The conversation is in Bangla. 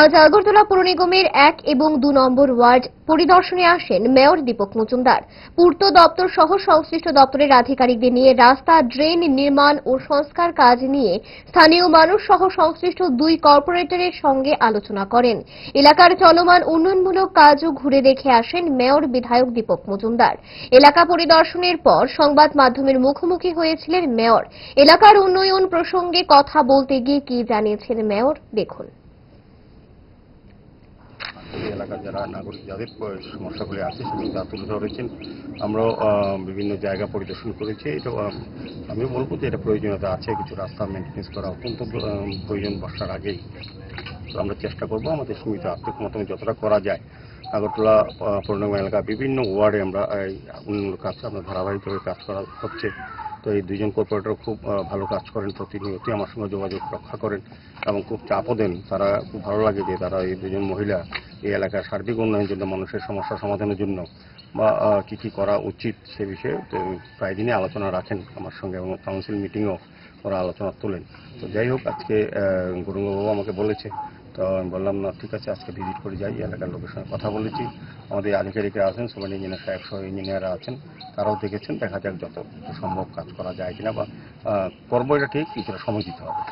আজ আগরতলা পৌর নিগমের 1 এবং 2 নম্বর ওয়ার্ড পরিদর্শনে আসেন মেয়র দীপক মজুমদার। পূর্ত দপ্তর সহ সংশ্লিষ্ট দপ্তরের আধিকারিকদের নিয়ে রাস্তা, ড্রেন নির্মাণ ও সংস্কার কাজ নিয়ে স্থানীয় মানুষ সহ সংশ্লিষ্ট 2 কর্পোরেটরের সঙ্গে আলোচনা করেন। এলাকার চলমান উন্নয়নমূলক কাজও ঘুরে দেখে আসেন মেয়র বিধায়ক দীপক মজুমদার। এলাকা পরিদর্শনের পর সংবাদ মাধ্যমের মুখোমুখি হয়েছিলেন মেয়র। এলাকার উন্নয়ন প্রসঙ্গে কথা বলতে গিয়ে কি জানিয়েছেন মেয়র দেখুন। এলাকার যারা নাগরিক যাদের সমস্যাগুলি আছে সেগুলো তারা তুলে ধরেছেন। আমরাও বিভিন্ন জায়গা পরিদর্শন করেছি। এটা আমি বলবো যে এটা প্রয়োজনীয়তা আছে, কিছু রাস্তা মেনটেন্স করা অত্যন্ত প্রয়োজন বর্ষার আগেই। তো আমরা চেষ্টা করবো আমাদের সীমিত আর্থিক মতন যতটা করা যায়। আগরতলা পৌর নিগম এলাকা বিভিন্ন ওয়ার্ডে আমরা এই উন্নয়ন কাজ আমরা ধারাবাহিকভাবে কাজ করা হচ্ছে। তো এই 2জন কর্পোরেটর খুব ভালো কাজ করেন, প্রতিনিয়তই আমার সঙ্গে যোগাযোগ রক্ষা করেন এবং খুব চাপও দেন। তারা খুব ভালো লাগে যে তারা এই 2জন মহিলা এই এলাকার সার্বিক উন্নয়নের জন্য, মানুষের সমস্যা সমাধানের জন্য বা কি কি করা উচিত সে বিষয়ে প্রায় দিনই আলোচনা রাখেন আমার সঙ্গে এবং কাউন্সিল মিটিংও ওরা আলোচনা তোলেন। তো যাই হোক, আজকে গৌরঙ্গবাবু আমাকে বলেছে, তো আমি বললাম না ঠিক আছে আজকে ভিজিট করে যাই। এলাকার লোকের সঙ্গে কথা বলেছি, আমাদের আধিকারিকরা আছেন, সবাই ইঞ্জিনিয়ার সাহেব সহ ইঞ্জিনিয়াররা আছেন, তারাও দেখেছেন। দেখা যাক যত সম্ভব কাজ করা যায় কিনা বা করবো, এটা ঠিক কিছুটা সময় দিতে হবে।